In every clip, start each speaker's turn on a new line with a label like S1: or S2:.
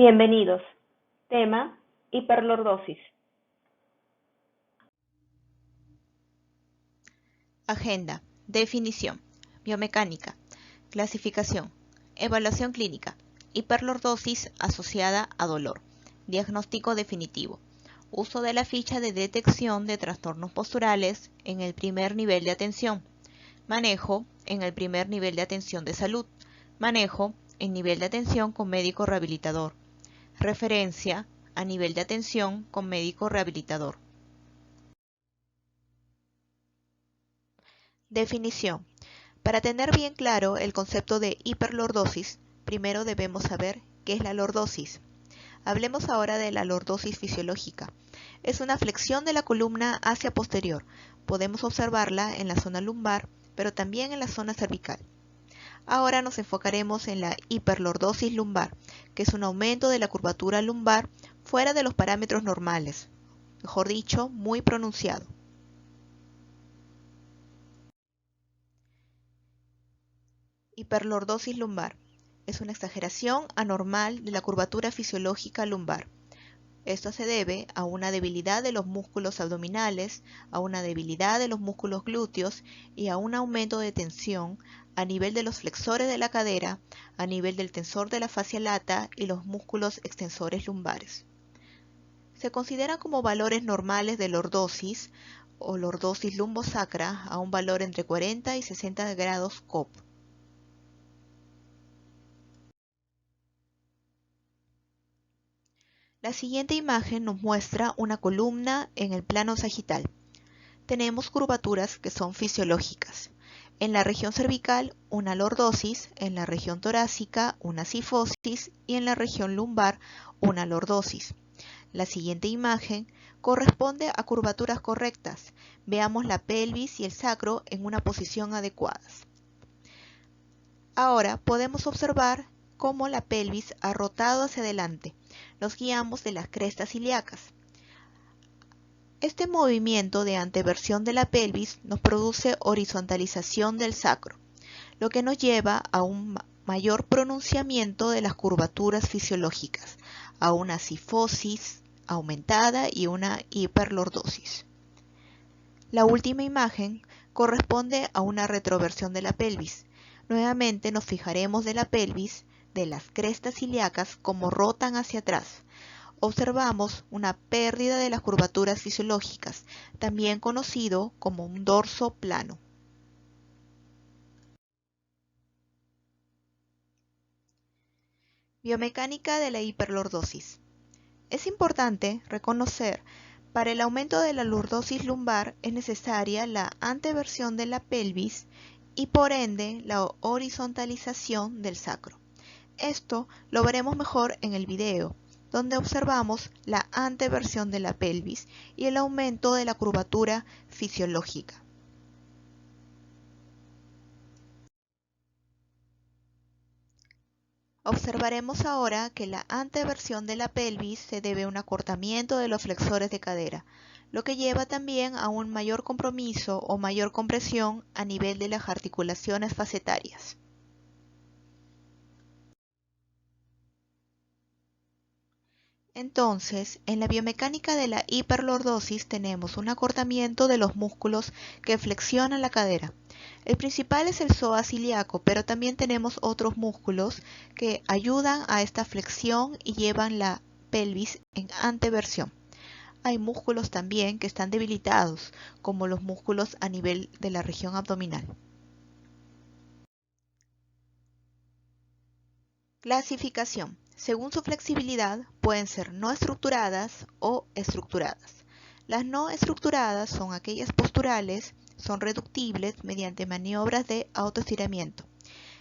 S1: Bienvenidos. Tema: hiperlordosis.
S2: Agenda. Definición. Biomecánica. Clasificación. Evaluación clínica. Hiperlordosis asociada a dolor. Diagnóstico definitivo. Uso de la ficha de detección de trastornos posturales en el primer nivel de atención. Manejo en el primer nivel de atención de salud. Manejo en nivel de atención con médico rehabilitador. Referencia a nivel de atención con médico rehabilitador. Definición. Para tener bien claro el concepto de hiperlordosis, primero debemos saber qué es la lordosis. Hablemos ahora de la lordosis fisiológica. Es una flexión de la columna hacia posterior. Podemos observarla en la zona lumbar, pero también en la zona cervical. Ahora nos enfocaremos en la hiperlordosis lumbar, que es un aumento de la curvatura lumbar fuera de los parámetros normales, mejor dicho, muy pronunciado. Hiperlordosis lumbar. Es una exageración anormal de la curvatura fisiológica lumbar. Esto se debe a una debilidad de los músculos abdominales, a una debilidad de los músculos glúteos y a un aumento de tensión a nivel de los flexores de la cadera, a nivel del tensor de la fascia lata y los músculos extensores lumbares. Se consideran como valores normales de lordosis o lordosis lumbosacra a un valor entre 40 y 60 grados COP. La siguiente imagen nos muestra una columna en el plano sagital. Tenemos curvaturas que son fisiológicas. En la región cervical, una lordosis, en la región torácica, una cifosis y en la región lumbar, una lordosis. La siguiente imagen corresponde a curvaturas correctas. Veamos la pelvis y el sacro en una posición adecuadas. Ahora podemos observar cómo la pelvis ha rotado hacia adelante. Nos guiamos de las crestas ilíacas. Este movimiento de anteversión de la pelvis nos produce horizontalización del sacro, lo que nos lleva a un mayor pronunciamiento de las curvaturas fisiológicas, a una cifosis aumentada y una hiperlordosis. La última imagen corresponde a una retroversión de la pelvis. Nuevamente nos fijaremos de la pelvis, de las crestas ilíacas, como rotan hacia atrás. Observamos una pérdida de las curvaturas fisiológicas, también conocido como un dorso plano. Biomecánica de la hiperlordosis. Es importante reconocer, para el aumento de la lordosis lumbar es necesaria la anteversión de la pelvis y por ende la horizontalización del sacro. Esto lo veremos mejor en el video, donde observamos la anteversión de la pelvis y el aumento de la curvatura fisiológica. Observaremos ahora que la anteversión de la pelvis se debe a un acortamiento de los flexores de cadera, lo que lleva también a un mayor compromiso o mayor compresión a nivel de las articulaciones facetarias. Entonces, en la biomecánica de la hiperlordosis tenemos un acortamiento de los músculos que flexionan la cadera. El principal es el psoas ilíaco, pero también tenemos otros músculos que ayudan a esta flexión y llevan la pelvis en anteversión. Hay músculos también que están debilitados, como los músculos a nivel de la región abdominal. Clasificación. Según su flexibilidad, pueden ser no estructuradas o estructuradas. Las no estructuradas son aquellas posturales, son reductibles mediante maniobras de autoestiramiento.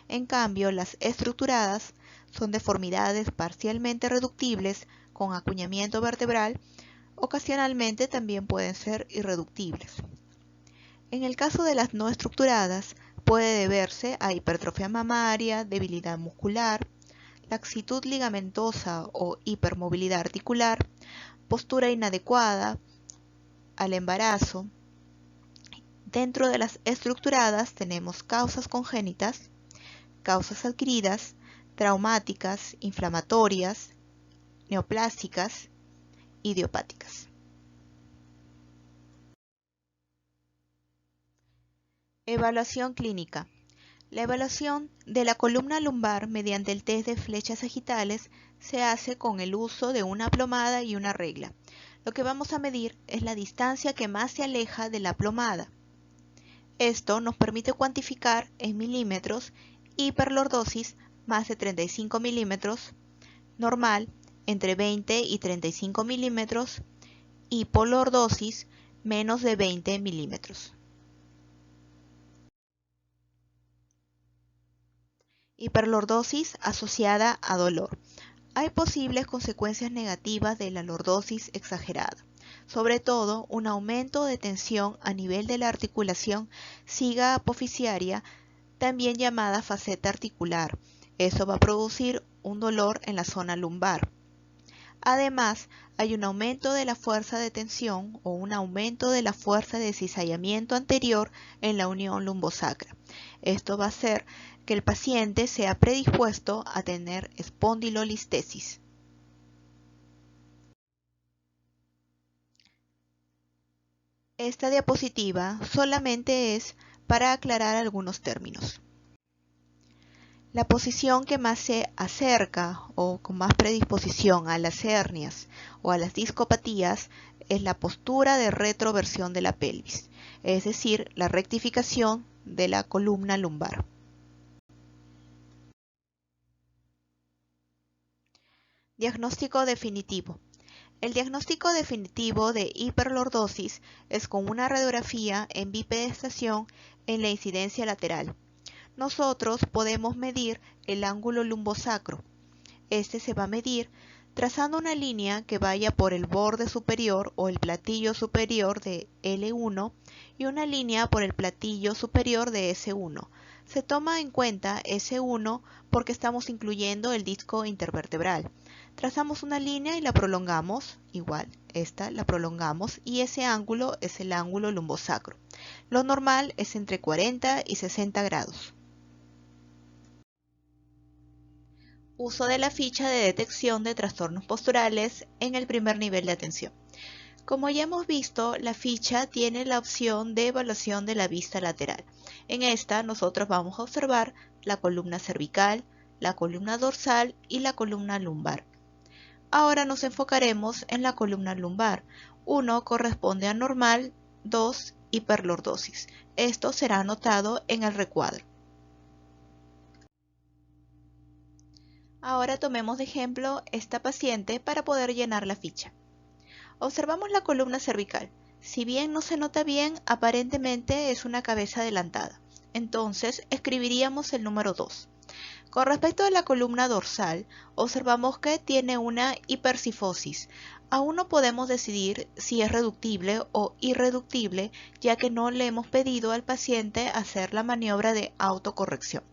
S2: En cambio, las estructuradas son deformidades parcialmente reductibles con acuñamiento vertebral, ocasionalmente también pueden ser irreductibles. En el caso de las no estructuradas, puede deberse a hipertrofia mamaria, debilidad muscular, laxitud ligamentosa o hipermovilidad articular, postura inadecuada, al embarazo. Dentro de las estructuradas tenemos causas congénitas, causas adquiridas, traumáticas, inflamatorias neoplásicas, idiopáticas. Evaluación clínica. La evaluación de la columna lumbar mediante el test de flechas sagitales se hace con el uso de una plomada y una regla. Lo que vamos a medir es la distancia que más se aleja de la plomada. Esto nos permite cuantificar en milímetros hiperlordosis más de 35 milímetros, normal entre 20 y 35 milímetros, hipolordosis menos de 20 milímetros. Hiperlordosis asociada a dolor. Hay posibles consecuencias negativas de la lordosis exagerada, sobre todo un aumento de tensión a nivel de la articulación siga apofisiaria, también llamada faceta articular. Eso va a producir un dolor en la zona lumbar. Además, hay un aumento de la fuerza de tensión o un aumento de la fuerza de cizallamiento anterior en la unión lumbosacra. Esto va a hacer que el paciente sea predispuesto a tener espondilolistesis. Esta diapositiva solamente es para aclarar algunos términos. La posición que más se acerca o con más predisposición a las hernias o a las discopatías es la postura de retroversión de la pelvis, es decir, la rectificación de la columna lumbar. Diagnóstico definitivo. El diagnóstico definitivo de hiperlordosis es con una radiografía en bipedestación en la incidencia lateral. Nosotros podemos medir el ángulo lumbosacro. Este se va a medir trazando una línea que vaya por el borde superior o el platillo superior de L1 y una línea por el platillo superior de S1. Se toma en cuenta S1 porque estamos incluyendo el disco intervertebral. Trazamos una línea y la prolongamos, igual, esta la prolongamos y ese ángulo es el ángulo lumbosacro. Lo normal es entre 40 y 60 grados. Uso de la ficha de detección de trastornos posturales en el primer nivel de atención. Como ya hemos visto, la ficha tiene la opción de evaluación de la vista lateral. En esta nosotros vamos a observar la columna cervical, la columna dorsal y la columna lumbar. Ahora nos enfocaremos en la columna lumbar. 1 corresponde a normal, 2 hiperlordosis. Esto será anotado en el recuadro. Ahora tomemos de ejemplo esta paciente para poder llenar la ficha. Observamos la columna cervical. Si bien no se nota bien, aparentemente es una cabeza adelantada. Entonces escribiríamos el número 2. Con respecto a la columna dorsal, observamos que tiene una hipercifosis. Aún no podemos decidir si es reductible o irreductible, ya que no le hemos pedido al paciente hacer la maniobra de autocorrección.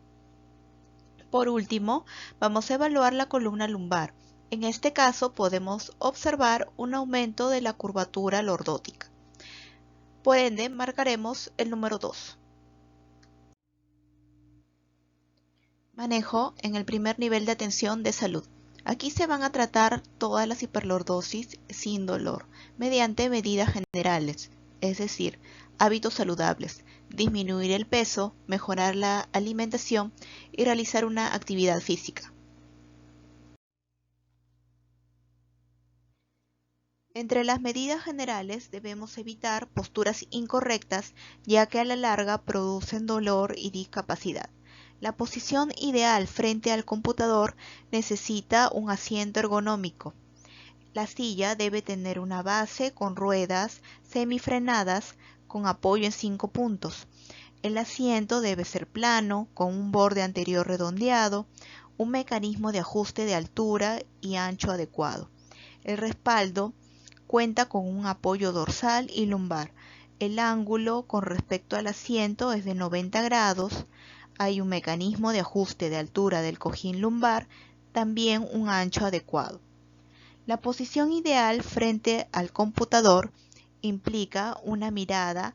S2: Por último, vamos a evaluar la columna lumbar. En este caso podemos observar un aumento de la curvatura lordótica. Por ende, marcaremos el número 2. Manejo en el primer nivel de atención de salud. Aquí se van a tratar todas las hiperlordosis sin dolor, mediante medidas generales, es decir, hábitos saludables, disminuir el peso, mejorar la alimentación y realizar una actividad física. Entre las medidas generales debemos evitar posturas incorrectas, ya que a la larga producen dolor y discapacidad. La posición ideal frente al computador necesita un asiento ergonómico. La silla debe tener una base con ruedas semifrenadas con apoyo en 5 puntos. El asiento debe ser plano, con un borde anterior redondeado, un mecanismo de ajuste de altura y ancho adecuado. El respaldo cuenta con un apoyo dorsal y lumbar. El ángulo con respecto al asiento es de 90 grados. Hay un mecanismo de ajuste de altura del cojín lumbar, también un ancho adecuado. La posición ideal frente al computador implica una mirada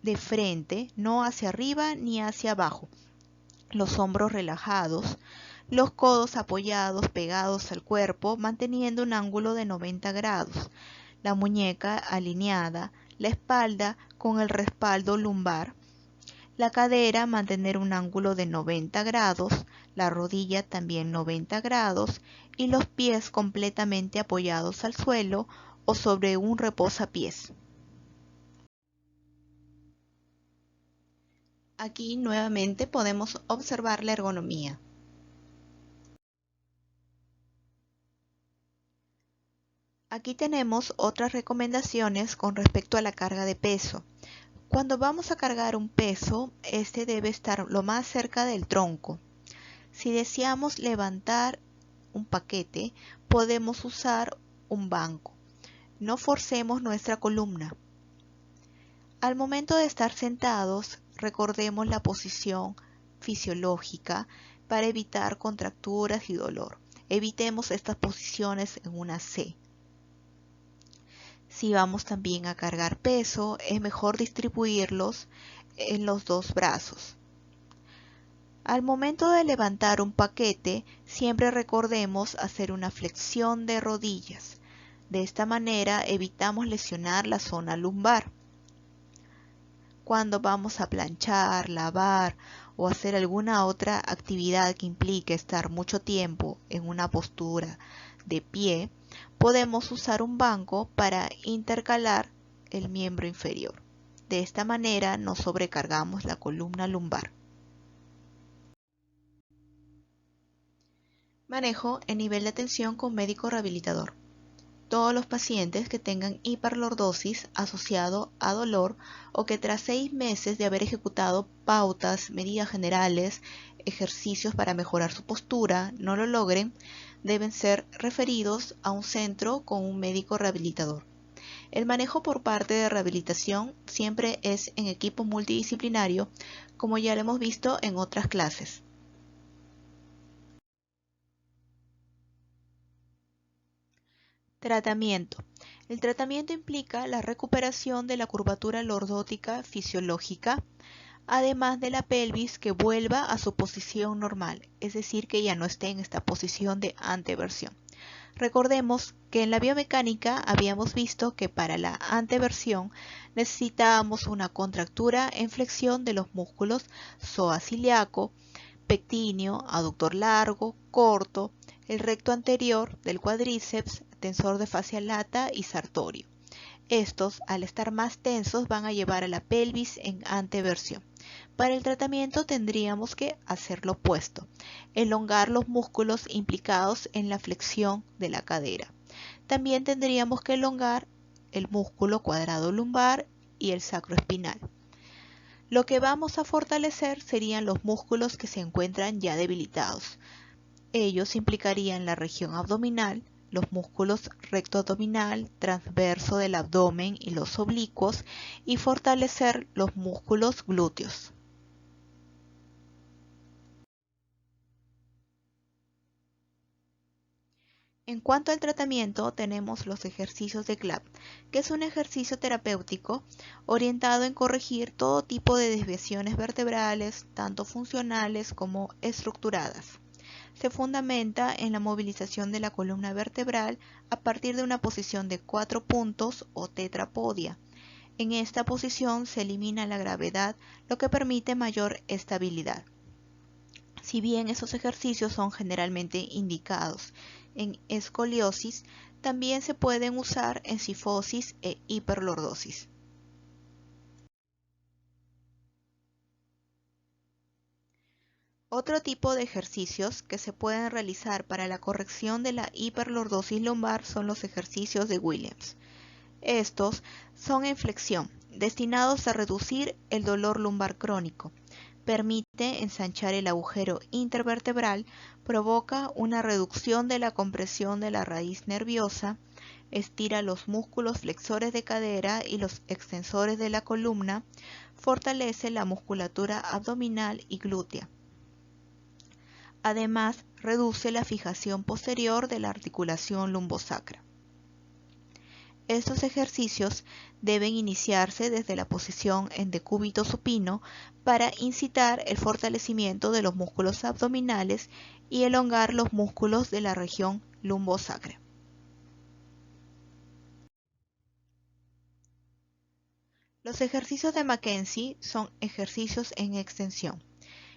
S2: de frente, no hacia arriba ni hacia abajo. Los hombros relajados, Los codos apoyados pegados al cuerpo manteniendo un ángulo de 90 grados, la muñeca alineada, la espalda con el respaldo lumbar, la cadera mantener un ángulo de 90 grados, la rodilla también 90 grados y los pies completamente apoyados al suelo o sobre un reposapiés. Aquí nuevamente podemos observar la ergonomía. Aquí tenemos otras recomendaciones con respecto a la carga de peso. Cuando vamos a cargar un peso, este debe estar lo más cerca del tronco. Si deseamos levantar un paquete, podemos usar un banco. No forcemos nuestra columna. Al momento de estar sentados, recordemos la posición fisiológica para evitar contracturas y dolor. Evitemos estas posiciones en una C. Si vamos también a cargar peso, es mejor distribuirlos en los dos brazos. Al momento de levantar un paquete, siempre recordemos hacer una flexión de rodillas. De esta manera evitamos lesionar la zona lumbar. Cuando vamos a planchar, lavar o hacer alguna otra actividad que implique estar mucho tiempo en una postura de pie, podemos usar un banco para intercalar el miembro inferior. De esta manera no sobrecargamos la columna lumbar. Manejo en nivel de atención con médico rehabilitador. Todos los pacientes que tengan hiperlordosis asociado a dolor o que tras 6 meses de haber ejecutado pautas, medidas generales, ejercicios para mejorar su postura, no lo logren, deben ser referidos a un centro con un médico rehabilitador. El manejo por parte de rehabilitación siempre es en equipo multidisciplinario, como ya lo hemos visto en otras clases. Tratamiento. El tratamiento implica la recuperación de la curvatura lordótica fisiológica, además de la pelvis que vuelva a su posición normal, es decir, que ya no esté en esta posición de anteversión. Recordemos que en la biomecánica habíamos visto que para la anteversión necesitábamos una contractura en flexión de los músculos psoas ilíaco, pectíneo, aductor largo, corto, el recto anterior del cuádriceps, tensor de fascia lata y sartorio. Estos, al estar más tensos, van a llevar a la pelvis en anteversión. Para el tratamiento tendríamos que hacer lo opuesto, elongar los músculos implicados en la flexión de la cadera. También tendríamos que elongar el músculo cuadrado lumbar y el sacroespinal. Lo que vamos a fortalecer serían los músculos que se encuentran ya debilitados. Ellos implicarían la región abdominal, los músculos rectoabdominal, transverso del abdomen y los oblicuos, y fortalecer los músculos glúteos. En cuanto al tratamiento, tenemos los ejercicios de CLAP, que es un ejercicio terapéutico orientado en corregir todo tipo de desviaciones vertebrales, tanto funcionales como estructuradas. Se fundamenta en la movilización de la columna vertebral a partir de una posición de 4 puntos o tetrapodia. En esta posición se elimina la gravedad, lo que permite mayor estabilidad. Si bien esos ejercicios son generalmente indicados en escoliosis, también se pueden usar en cifosis e hiperlordosis. Otro tipo de ejercicios que se pueden realizar para la corrección de la hiperlordosis lumbar son los ejercicios de Williams. Estos son en flexión, destinados a reducir el dolor lumbar crónico. Permite ensanchar el agujero intervertebral, provoca una reducción de la compresión de la raíz nerviosa, estira los músculos flexores de cadera y los extensores de la columna, fortalece la musculatura abdominal y glútea. Además, reduce la fijación posterior de la articulación lumbosacra. Estos ejercicios deben iniciarse desde la posición en decúbito supino para incitar el fortalecimiento de los músculos abdominales y elongar los músculos de la región lumbosacra. Los ejercicios de Mackenzie son ejercicios en extensión.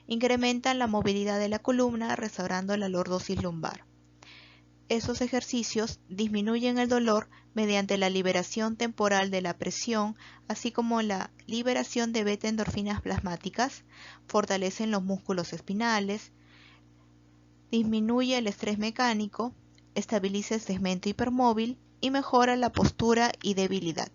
S2: Incrementan la movilidad de la columna restaurando la lordosis lumbar. Esos ejercicios disminuyen el dolor mediante la liberación temporal de la presión, así como la liberación de beta-endorfinas plasmáticas, fortalecen los músculos espinales, disminuye el estrés mecánico, estabiliza el segmento hipermóvil y mejora la postura y debilidad.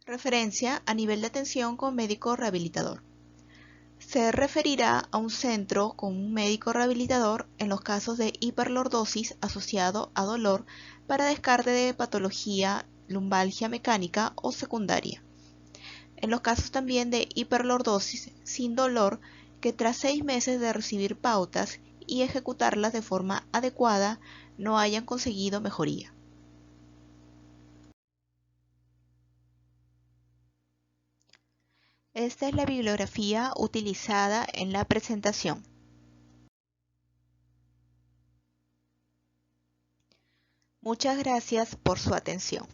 S2: Referencia a nivel de atención con médico rehabilitador. Se referirá a un centro con un médico rehabilitador en los casos de hiperlordosis asociado a dolor para descarte de patología lumbalgia mecánica o secundaria. En los casos también de hiperlordosis sin dolor que tras 6 meses de recibir pautas y ejecutarlas de forma adecuada no hayan conseguido mejoría. Esta es la bibliografía utilizada en la presentación. Muchas gracias por su atención.